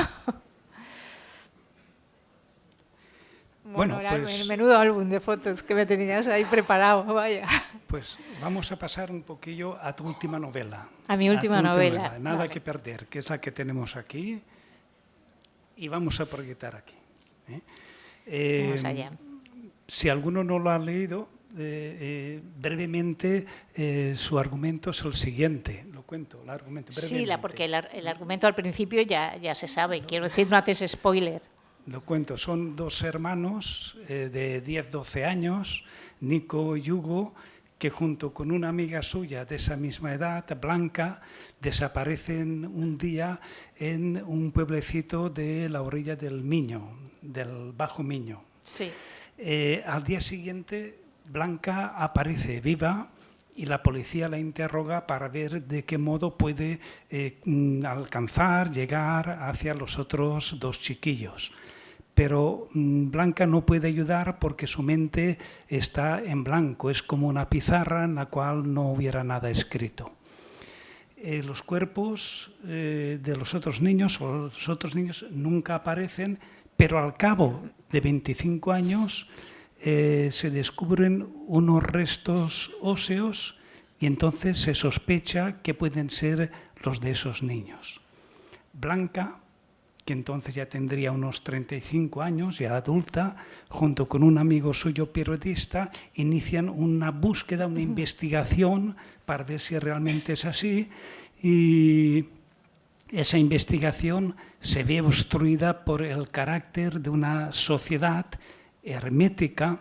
Bueno, pues, menudo álbum de fotos que me tenías ahí preparado, vaya. Pues vamos a pasar un poquillo a tu última novela. A mi última novela. Nada que perder, que es la que tenemos aquí y vamos a proyectar aquí. Vamos allá. Si alguno no lo ha leído, brevemente su argumento es el siguiente. Lo cuento, el argumento brevemente. Sí, porque el argumento al principio ya se sabe. Quiero decir, no haces spoiler. Lo cuento, son 2 hermanos de 10-12 años, Nico y Hugo, que junto con una amiga suya de esa misma edad, Blanca, desaparecen un día en un pueblecito de la orilla del Miño, del Bajo Miño. Sí. Al día siguiente, Blanca aparece viva y la policía la interroga para ver de qué modo puede llegar hacia los otros 2 chiquillos. Pero Blanca no puede ayudar porque su mente está en blanco, es como una pizarra en la cual no hubiera nada escrito. Los cuerpos de los otros niños nunca aparecen, pero al cabo de 25 años se descubren unos restos óseos y entonces se sospecha que pueden ser los de esos niños. Blanca, que entonces ya tendría unos 35 años, ya adulta, junto con un amigo suyo periodista, inician una búsqueda, una investigación para ver si realmente es así, y esa investigación se ve obstruida por el carácter de una sociedad hermética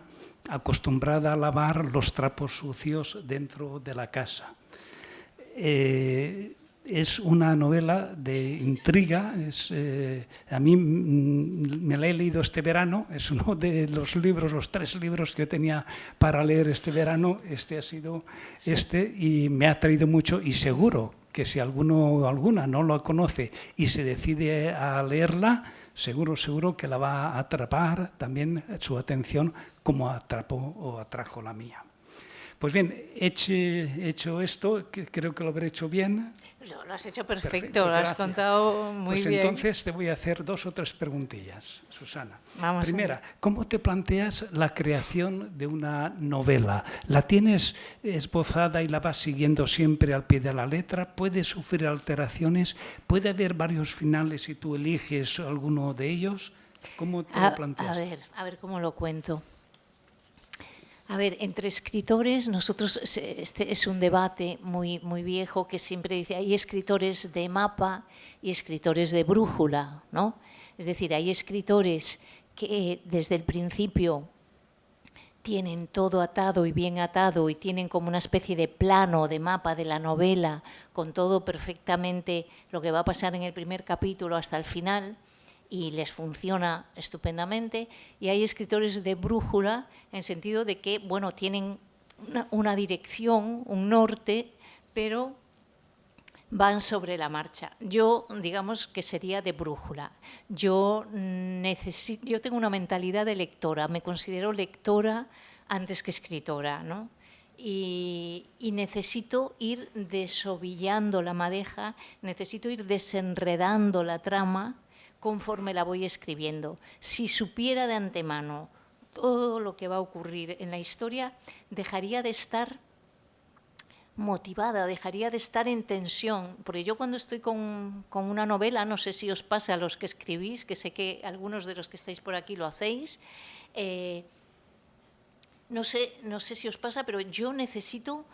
acostumbrada a lavar los trapos sucios dentro de la casa. Es una novela de intriga, a mí me la he leído este verano, es uno de los 3 libros que yo tenía para leer este verano, este ha sido y me ha atraído mucho y seguro que si alguno o alguna no lo conoce y se decide a leerla, seguro que la va a atrapar también su atención como atrapó o atrajo la mía. Pues bien, hecho esto, que creo que lo habré hecho bien. Lo has hecho perfecto, lo has gracias. contado muy Pues bien. entonces te voy a hacer 2 o 3 preguntillas, Susana. Vamos Primera, allá. ¿cómo te planteas la creación de una novela? ¿La tienes esbozada y la vas siguiendo siempre al pie de la letra? ¿Puede sufrir alteraciones? ¿Puede haber varios finales y tú eliges alguno de ellos? ¿Cómo te lo planteas? A ver cómo lo cuento. A ver, entre escritores, nosotros, este es un debate muy, muy viejo que siempre dice, hay escritores de mapa y escritores de brújula, ¿no? Es decir, hay escritores que desde el principio tienen todo atado y bien atado y tienen como una especie de plano, de mapa de la novela, con todo perfectamente lo que va a pasar en el primer capítulo hasta el final, y les funciona estupendamente. Y hay escritores de brújula en el sentido de que, bueno, tienen una dirección, un norte, pero van sobre la marcha. Yo, digamos que sería de brújula. Yo tengo una mentalidad de lectora, me considero lectora antes que escritora, ¿no? Y necesito ir desovillando la madeja, necesito ir desenredando la trama conforme la voy escribiendo. Si supiera de antemano todo lo que va a ocurrir en la historia, dejaría de estar motivada, dejaría de estar en tensión, porque yo cuando estoy con una novela, no sé si os pasa a los que escribís, que sé que algunos de los que estáis por aquí lo hacéis, no sé si os pasa, pero yo necesito,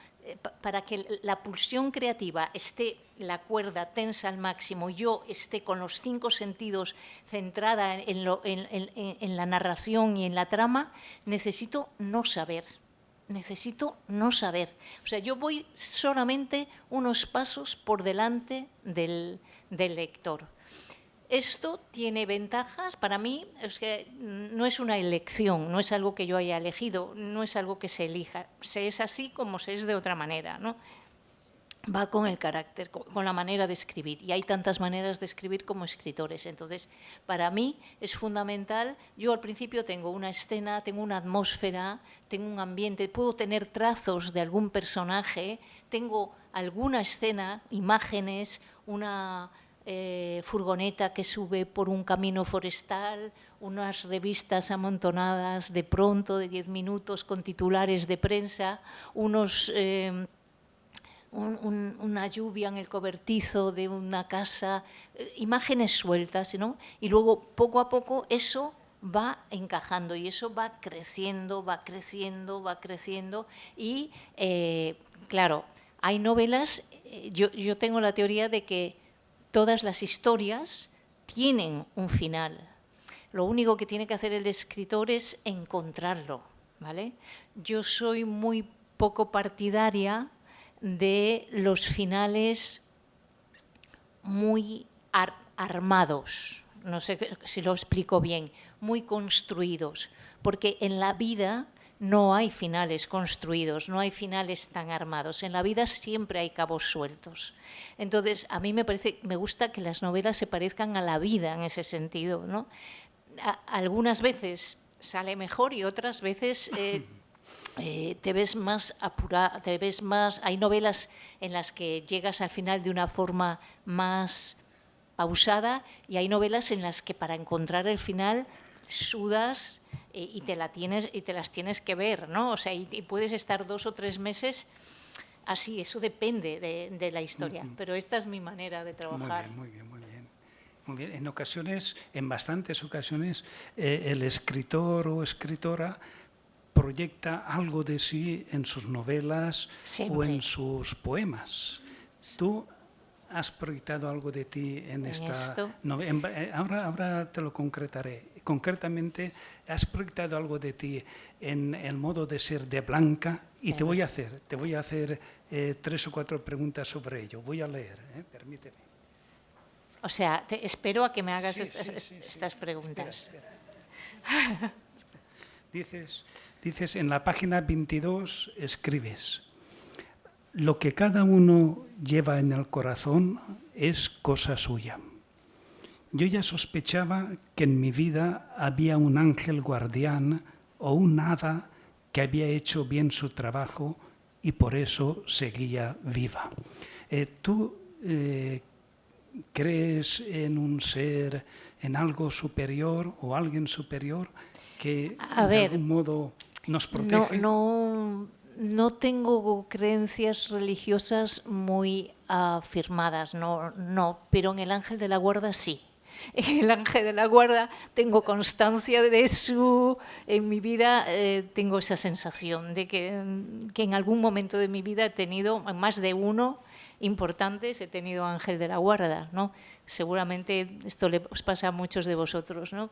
para que la pulsión creativa esté, la cuerda tensa al máximo, yo esté con los 5 sentidos centrada en la narración y en la trama, necesito no saber. O sea, yo voy solamente unos pasos por delante del lector. Esto tiene ventajas, para mí es que no es una elección, no es algo que yo haya elegido, no es algo que se elija, se es así como se es de otra manera, ¿no? Va con el carácter, con la manera de escribir, y hay tantas maneras de escribir como escritores. Entonces, para mí es fundamental, yo al principio tengo una escena, tengo una atmósfera, tengo un ambiente, puedo tener trazos de algún personaje, tengo alguna escena, imágenes, una furgoneta que sube por un camino forestal, unas revistas amontonadas de pronto, de 10 minutos, con titulares de prensa, una lluvia en el cobertizo de una casa, imágenes sueltas, ¿no? Y luego, poco a poco, eso va encajando y eso va creciendo y, claro, hay novelas, yo tengo la teoría de que todas las historias tienen un final. Lo único que tiene que hacer el escritor es encontrarlo, ¿vale? Yo soy muy poco partidaria de los finales muy armados, no sé si lo explico bien, muy construidos, porque en la vida no hay finales construidos, no hay finales tan armados. En la vida siempre hay cabos sueltos. Entonces, a mí me gusta que las novelas se parezcan a la vida en ese sentido, ¿no? Algunas veces sale mejor y otras veces te ves más apurada, hay novelas en las que llegas al final de una forma más pausada y hay novelas en las que para encontrar el final sudas y te las tienes que ver, ¿no? O sea, y puedes estar 2 o 3 meses así, eso depende de la historia, pero esta es mi manera de trabajar. Muy bien. En ocasiones, en bastantes ocasiones, el escritor o escritora proyecta algo de sí en sus novelas Siempre. o en sus poemas. ¿Tú has proyectado algo de ti en esta novela? Ahora te lo concretaré. Concretamente, has proyectado algo de ti en el modo de ser de Blanca y te voy a hacer 3 o 4 preguntas sobre ello. Voy a leer, permíteme. O sea, espero a que me hagas estas preguntas. Espera. Dices en la página 22, escribes: lo que cada uno lleva en el corazón es cosa suya. Yo ya sospechaba que en mi vida había un ángel guardián o un hada que había hecho bien su trabajo y por eso seguía viva. ¿Tú crees en un ser, en algo superior o alguien superior que de algún modo nos protege? No tengo creencias religiosas muy afirmadas, no, pero en el ángel de la guarda sí. En el ángel de la guarda tengo constancia de eso, en mi vida tengo esa sensación de que en algún momento de mi vida he tenido, más de uno importantes, he tenido ángel de la guarda, ¿no? Seguramente esto os pasa a muchos de vosotros, ¿no?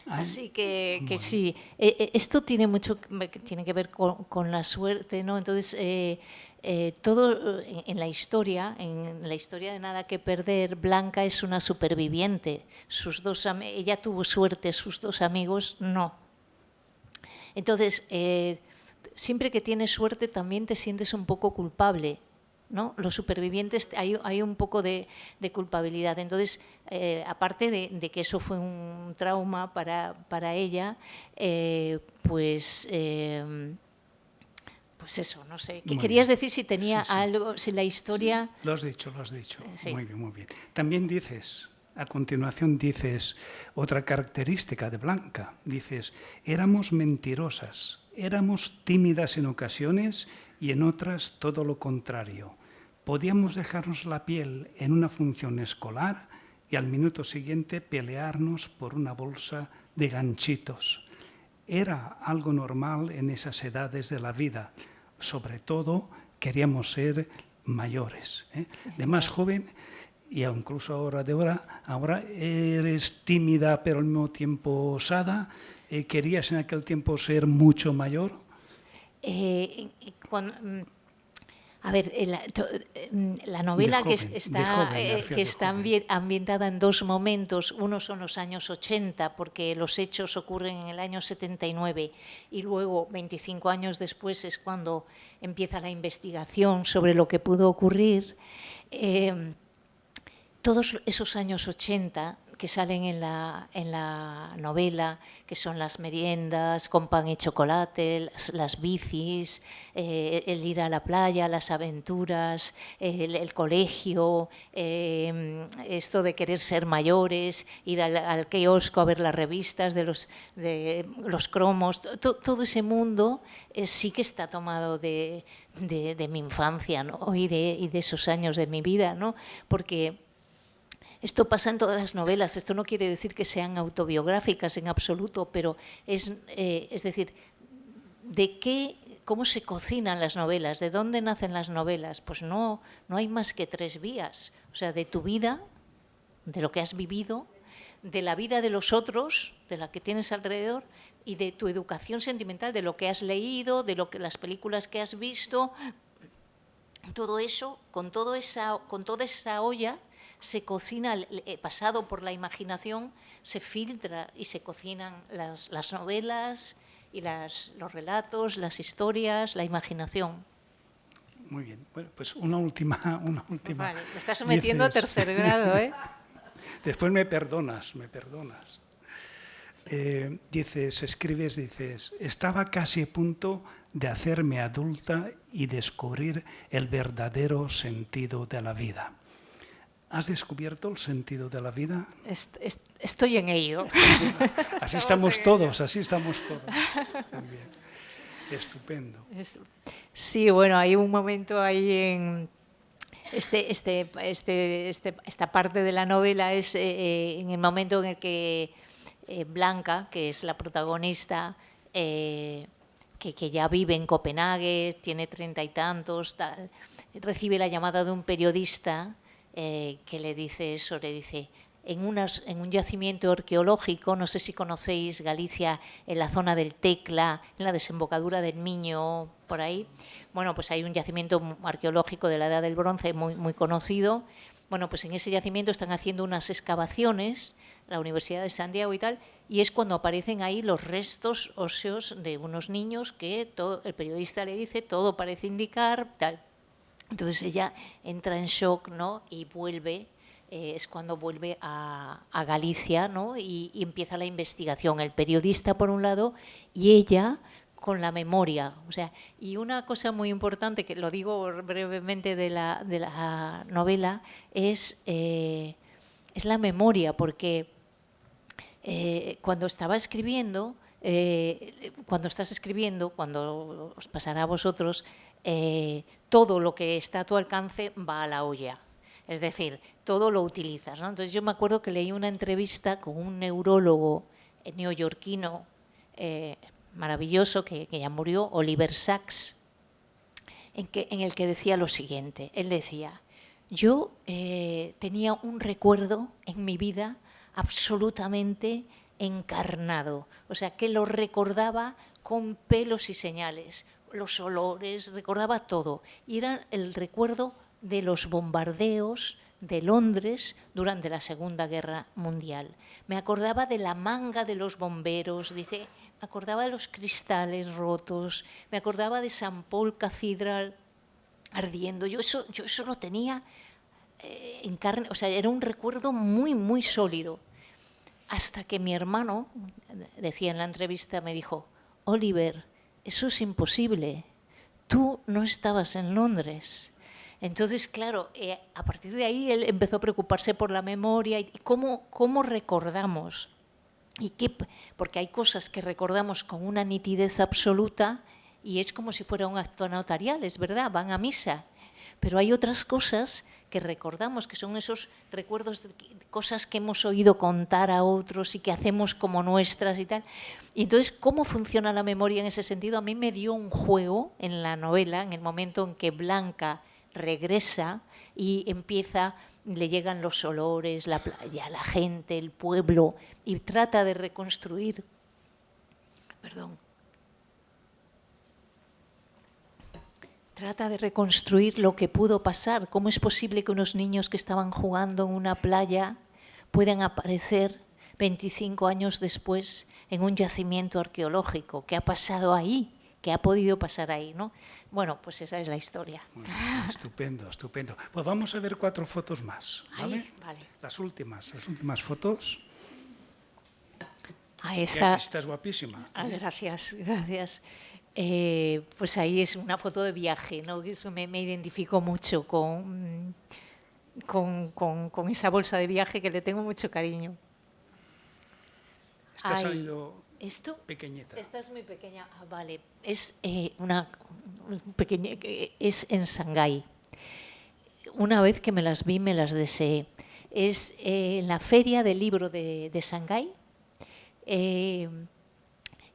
Así que sí, esto tiene que ver con la suerte, ¿no? Entonces, todo en la historia de Nada que Perder, Blanca es una superviviente. Ella tuvo suerte, sus dos amigos no. Entonces, siempre que tienes suerte también te sientes un poco culpable, ¿no? Los supervivientes hay un poco de culpabilidad. Entonces, aparte de que eso fue un trauma para ella, pues eso, no sé. ¿Qué querías decir si tenía algo, si la historia? Sí, lo has dicho. Sí. Muy bien. También a continuación dices, otra característica de Blanca, dices, éramos mentirosas, éramos tímidas en ocasiones y en otras todo lo contrario. Podíamos dejarnos la piel en una función escolar y al minuto siguiente pelearnos por una bolsa de ganchitos. Era algo normal en esas edades de la vida. Sobre todo queríamos ser mayores. De más joven, y incluso ahora eres tímida pero al mismo tiempo osada. ¿Querías en aquel tiempo ser mucho mayor? A ver, la novela que está ambientada en dos momentos. Uno son los años 80, porque los hechos ocurren en el año 79, y luego, 25 años después, es cuando empieza la investigación sobre lo que pudo ocurrir. Todos esos años 80 que salen en la novela, que son las meriendas con pan y chocolate, las bicis, el ir a la playa, las aventuras, el colegio, esto de querer ser mayores, ir al kiosco a ver las revistas de los cromos, todo ese mundo sí que está tomado de mi infancia, ¿no? y de esos años de mi vida, ¿no? Porque esto pasa en todas las novelas. Esto no quiere decir que sean autobiográficas en absoluto, pero es decir, ¿cómo se cocinan las novelas? ¿De dónde nacen las novelas? Pues no hay más que tres vías. O sea, de tu vida, de lo que has vivido, de la vida de los otros, de la que tienes alrededor, y de tu educación sentimental, de lo que has leído, de las películas que has visto. Todo eso, con toda esa olla, se cocina, pasado por la imaginación, se filtra y se cocinan las novelas y los relatos, las historias, la imaginación. Muy bien. Bueno, pues una última. Vale, me estás sometiendo a tercer grado, ¿eh? Después me perdonas. Escribes, estaba casi a punto de hacerme adulta y descubrir el verdadero sentido de la vida. ¿Has descubierto el sentido de la vida? Estoy en ello. Así estamos todos. Muy bien. Estupendo. Sí, bueno, hay un momento ahí en esta parte de la novela, es en el momento en el que Blanca, que es la protagonista, que ya vive en Copenhague, tiene 30 y tantos, recibe la llamada de un periodista que le dice eso, le dice, en un yacimiento arqueológico, no sé si conocéis Galicia, en la zona del Tecla, en la desembocadura del Miño, por ahí. Bueno, pues hay un yacimiento arqueológico de la Edad del Bronce muy, muy conocido. Bueno, pues en ese yacimiento están haciendo unas excavaciones, la Universidad de Santiago y tal, y es cuando aparecen ahí los restos óseos de unos niños que el periodista le dice, todo parece indicar, tal. Entonces ella entra en shock, ¿no? Y vuelve, es cuando vuelve a Galicia, ¿no? Y empieza la investigación. El periodista por un lado y ella con la memoria. O sea, y una cosa muy importante, que lo digo brevemente de la novela, es la memoria, porque cuando estaba escribiendo, cuando estás escribiendo, cuando os pasará a vosotros, todo lo que está a tu alcance va a la olla. Es decir, todo lo utilizas, ¿no? Entonces yo me acuerdo que leí una entrevista con un neurólogo neoyorquino maravilloso, que ya murió, Oliver Sacks, en el que decía lo siguiente. Él decía, yo tenía un recuerdo en mi vida absolutamente encarnado, o sea, que lo recordaba con pelos y señales, los olores, recordaba todo, y era el recuerdo de los bombardeos de Londres durante la Segunda Guerra Mundial. Me acordaba de la manga de los bomberos, dice, me acordaba de los cristales rotos, me acordaba de St. Paul Cathedral ardiendo. Yo eso lo tenía en carne, o sea, era un recuerdo muy, muy sólido. Hasta que mi hermano, decía en la entrevista, me dijo, Oliver, eso es imposible, tú no estabas en Londres. Entonces, claro, a partir de ahí él empezó a preocuparse por la memoria y cómo recordamos. Porque hay cosas que recordamos con una nitidez absoluta y es como si fuera un acto notarial, es verdad, van a misa. Pero hay otras cosas que recordamos, que son esos recuerdos de cosas que hemos oído contar a otros y que hacemos como nuestras y tal. Y entonces, ¿cómo funciona la memoria en ese sentido? A mí me dio un juego en la novela, en el momento en que Blanca regresa y le llegan los olores, la playa, la gente, el pueblo, y trata de reconstruir, lo que pudo pasar. ¿Cómo es posible que unos niños que estaban jugando en una playa puedan aparecer 25 años después en un yacimiento arqueológico? ¿Qué ha pasado ahí? ¿Qué ha podido pasar ahí, ¿no? Bueno, pues esa es la historia. Bueno, estupendo, estupendo. Pues vamos a ver 4 fotos más, ¿vale? Ahí, vale. Las últimas fotos. Ahí está. Estás guapísima. Gracias, gracias. Pues ahí es una foto de viaje, ¿no? Eso me identifico mucho con esa bolsa de viaje que le tengo mucho cariño. Esta ha salido pequeñita. Esta es muy pequeña. Vale. Es una pequeña, es en Shanghái. Una vez que me las vi, me las deseé. Es en la feria del libro de Shanghái.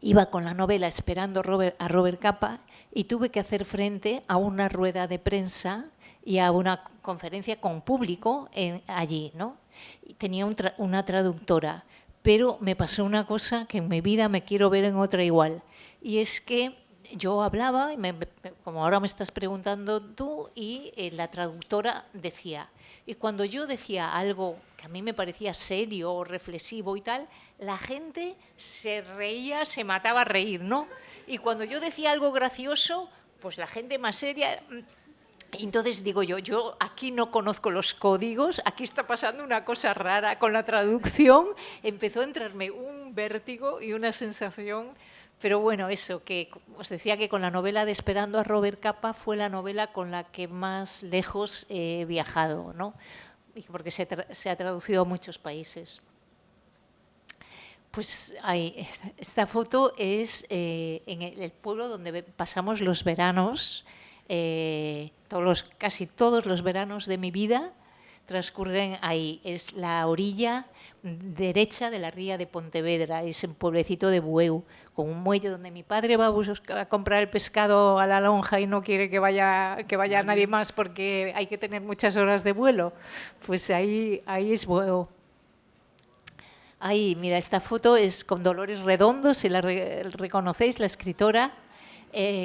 Iba con la novela esperando a Robert Capa y tuve que hacer frente a una rueda de prensa y a una conferencia con público allí, ¿no? Tenía una traductora, pero me pasó una cosa que en mi vida me quiero ver en otra igual, y es que yo hablaba, como ahora me estás preguntando tú, y la traductora decía, y cuando yo decía algo que a mí me parecía serio o reflexivo y tal, la gente se reía, se mataba a reír, ¿no? Y cuando yo decía algo gracioso, pues la gente más seria. Entonces digo yo aquí no conozco los códigos, aquí está pasando una cosa rara con la traducción. Empezó a entrarme un vértigo y una sensación. Pero bueno, eso, que os decía que con la novela de Esperando a Robert Capa fue la novela con la que más lejos he viajado, ¿no? Porque se ha traducido a muchos países. Pues ahí, esta foto es en el pueblo donde pasamos los veranos. Casi todos los veranos de mi vida transcurren ahí. Es la orilla derecha de la ría de Pontevedra, es un pueblecito de Bueu, con un muelle donde mi padre va a comprar el pescado a la lonja y no quiere que vaya nadie más porque hay que tener muchas horas de vuelo. Pues ahí es Bueu. Ahí, mira, esta foto es con Dolores Redondo, si la reconocéis, la escritora,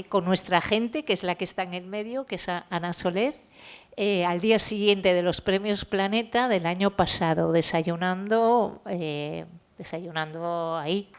con nuestra gente, que es la que está en el medio, que es Ana Soler, al día siguiente de los Premios Planeta del año pasado, desayunando ahí.